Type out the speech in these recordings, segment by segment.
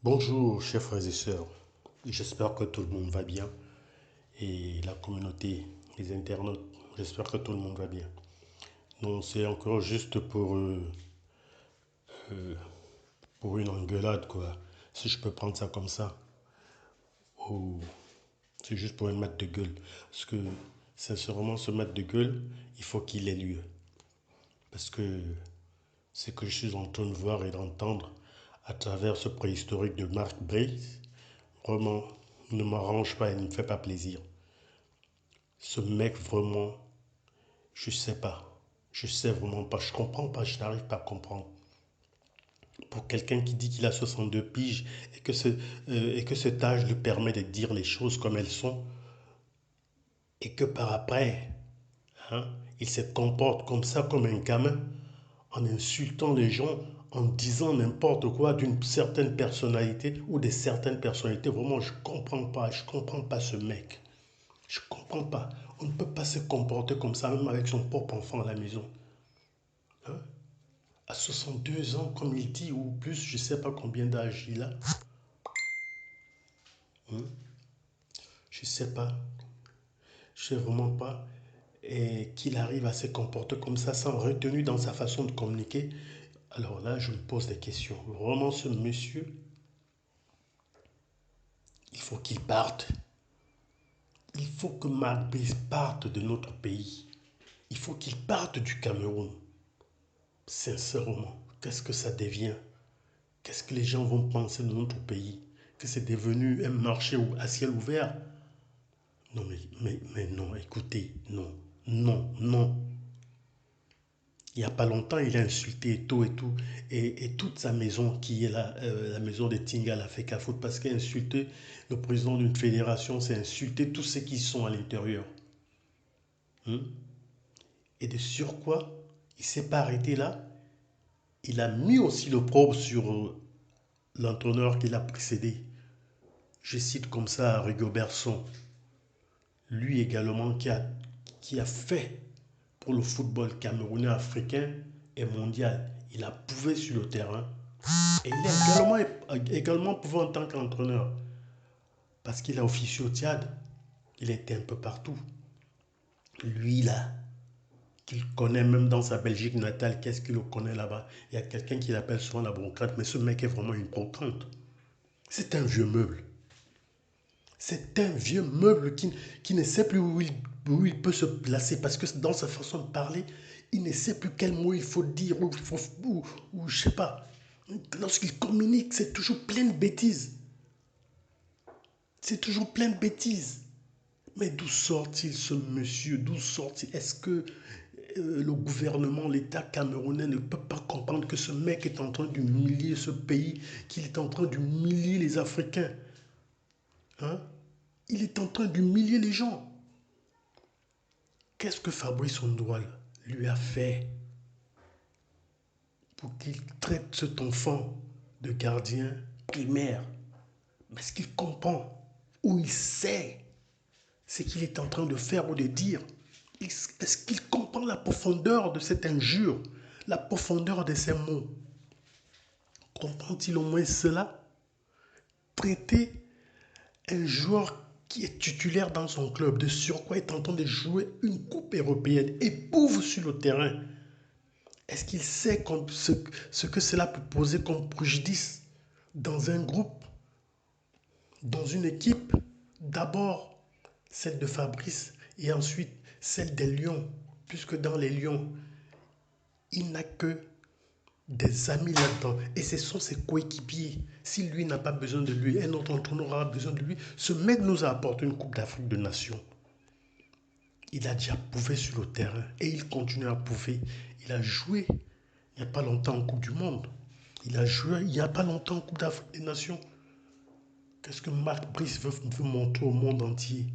Bonjour, chers frères et sœurs. J'espère que tout le monde va bien. Et la communauté, les internautes, j'espère que tout le monde va bien. Non, c'est encore juste pour une engueulade, quoi. Si je peux prendre ça comme ça. Ou c'est juste pour un match de gueule. Parce que, sincèrement, ce match de gueule, il faut qu'il ait lieu. Parce que ce que je suis en train de voir et d'entendre à travers ce préhistorique de Marc Brice, vraiment, ne m'arrange pas et ne me fait pas plaisir. Ce mec, vraiment, je sais pas. Je sais vraiment pas. Je comprends pas. Je n'arrive pas à comprendre. Pour quelqu'un qui dit qu'il a 62 piges et que cet âge lui permet de dire les choses comme elles sont et que par après, hein, il se comporte comme ça, comme un gamin, en insultant les gens, en disant n'importe quoi d'une certaine personnalité ou de certaines personnalités. Vraiment, je comprends pas. Je comprends pas ce mec. Je comprends pas. On ne peut pas se comporter comme ça, même avec son propre enfant à la maison. Hein? À 62 ans, comme il dit, ou plus, je ne sais pas combien d'âge il a. Hein. Je ne sais pas. Je ne sais vraiment pas. Et qu'il arrive à se comporter comme ça, sans retenue dans sa façon de communiquer. Alors là, je me pose des questions. Vraiment, ce monsieur, il faut qu'il parte. Il faut que Marc Brice parte de notre pays. Il faut qu'il parte du Cameroun. Sincèrement, qu'est-ce que ça devient? Qu'est-ce que les gens vont penser de notre pays? Que c'est devenu un marché à ciel ouvert? Non, mais non, écoutez, non, non, non. Il n'y a pas longtemps, il a insulté Eto'o et tout, et toute sa maison, qui est la maison de Tinga, la fait qu'à foutre, parce qu'il a insulté le président d'une fédération, c'est insulter tous ceux qui sont à l'intérieur. Hein. Et de surcroît, il ne s'est pas arrêté là, il a mis aussi le probe sur l'entraîneur qui l'a précédé. Je cite comme ça Rigobert Song, lui également qui a fait pour le football camerounais, africain et mondial. Il a prouvé sur le terrain et il a également prouvé en tant qu'entraîneur parce qu'il a officié au Tchad. Il était un peu partout. Lui là, qu'il connaît même dans sa Belgique natale, qu'est-ce qu'il le connaît là-bas? Il y a quelqu'un qui l'appelle souvent la brocante, mais ce mec est vraiment une brocante. C'est un vieux meuble. C'est un vieux meuble qui ne sait plus où il peut se placer parce que dans sa façon de parler, il ne sait plus quel mot il faut dire ou je sais pas. Lorsqu'il communique, c'est toujours plein de bêtises. C'est toujours plein de bêtises. Mais d'où sort-il ce monsieur? D'où sort-il? Est-ce que le gouvernement, l'État camerounais ne peut pas comprendre que ce mec est en train d'humilier ce pays, qu'il est en train d'humilier les Africains? Hein? Il est en train d'humilier les gens. Qu'est-ce que Fabrice Ondoual lui a fait pour qu'il traite cet enfant de gardien primaire? Est-ce qu'il comprend ou il sait ce qu'il est en train de faire ou de dire? Est-ce qu'il comprend la profondeur de cette injure, la profondeur de ces mots? Comprend-il au moins cela? Traiter un joueur qui est titulaire dans son club, de surcroît est en train de jouer une coupe européenne, éprouve sur le terrain. Est-ce qu'il sait ce que cela peut poser comme préjudice dans un groupe, dans une équipe? D'abord celle de Fabrice et ensuite celle des Lions, puisque dans les Lions, il n'a que des amis là-dedans. Et ce sont ses coéquipiers. Si lui n'a pas besoin de lui, un autre entraîneur aura besoin de lui. Ce mec nous a apporté une Coupe d'Afrique de Nations. Il a déjà prouvé sur le terrain et il continue à prouver. Il a joué il n'y a pas longtemps en Coupe du Monde. Il a joué il n'y a pas longtemps en Coupe d'Afrique des Nations. Qu'est-ce que Marc Brice veut montrer au monde entier?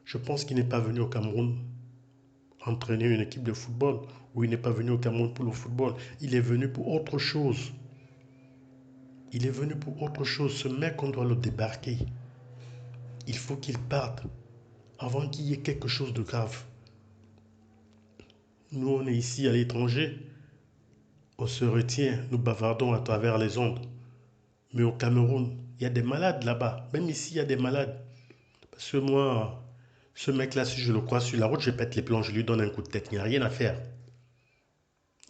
Je pense qu'il n'est pas venu au Cameroun entraîner une équipe de football ou il n'est pas venu au Cameroun pour le football. Il est venu pour autre chose. Il est venu pour autre chose. Ce mec, on doit le débarquer. Il faut qu'il parte avant qu'il y ait quelque chose de grave. Nous, on est ici à l'étranger. On se retient, nous bavardons à travers les ondes. Mais au Cameroun, il y a des malades là-bas. Même ici, il y a des malades. Parce que moi, ce mec-là, si je le croise sur la route, je pète les plombs, je lui donne un coup de tête. Il n'y a rien à faire.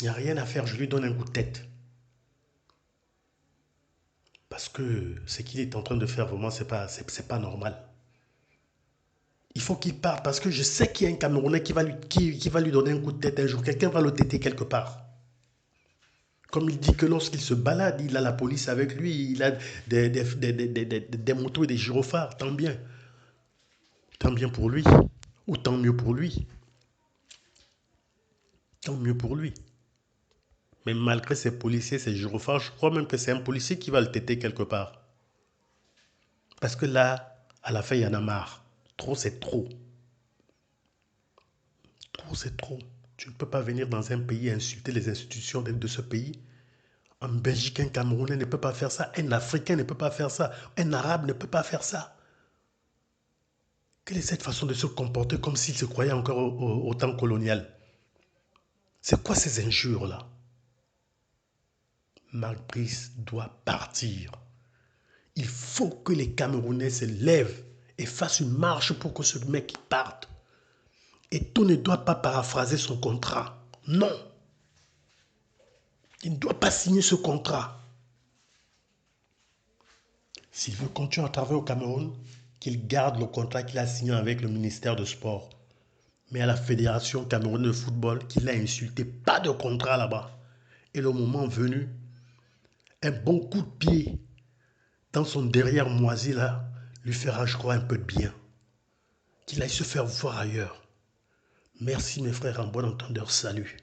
Il n'y a rien à faire, je lui donne un coup de tête. Parce que ce qu'il est en train de faire, vraiment, c'est pas normal. Il faut qu'il parte parce que je sais qu'il y a un Camerounais qui va lui donner un coup de tête un jour. Quelqu'un va le têter quelque part. Comme il dit que lorsqu'il se balade, il a la police avec lui, il a des motos et des gyrophares, tant bien. Tant bien pour lui. Ou tant mieux pour lui. Tant mieux pour lui. Mais malgré ces policiers, ces gyrophares, je crois même que c'est un policier qui va le têter quelque part. Parce que là, à la fin, il y en a marre. Trop, c'est trop. Trop, c'est trop. Tu ne peux pas venir dans un pays et insulter les institutions de ce pays. En Belgique, un Camerounais ne peut pas faire ça. Un Africain ne peut pas faire ça. Un Arabe ne peut pas faire ça. Quelle est cette façon de se comporter comme s'il se croyait encore au temps colonial? C'est quoi ces injures-là? Marc Brice doit partir. Il faut que les Camerounais se lèvent et fassent une marche pour que ce mec parte. Eto'o ne doit pas paraphraser son contrat. Non. Il ne doit pas signer ce contrat. S'il veut continuer à travailler au Cameroun, qu'il garde le contrat qu'il a signé avec le ministère de Sport. Mais à la Fédération camerounaise de football, qu'il a insulté, pas de contrat là-bas. Et le moment venu, un bon coup de pied dans son derrière moisi là, lui fera, je crois, un peu de bien. Qu'il aille se faire voir ailleurs. Merci mes frères, en bon entendeur, salut.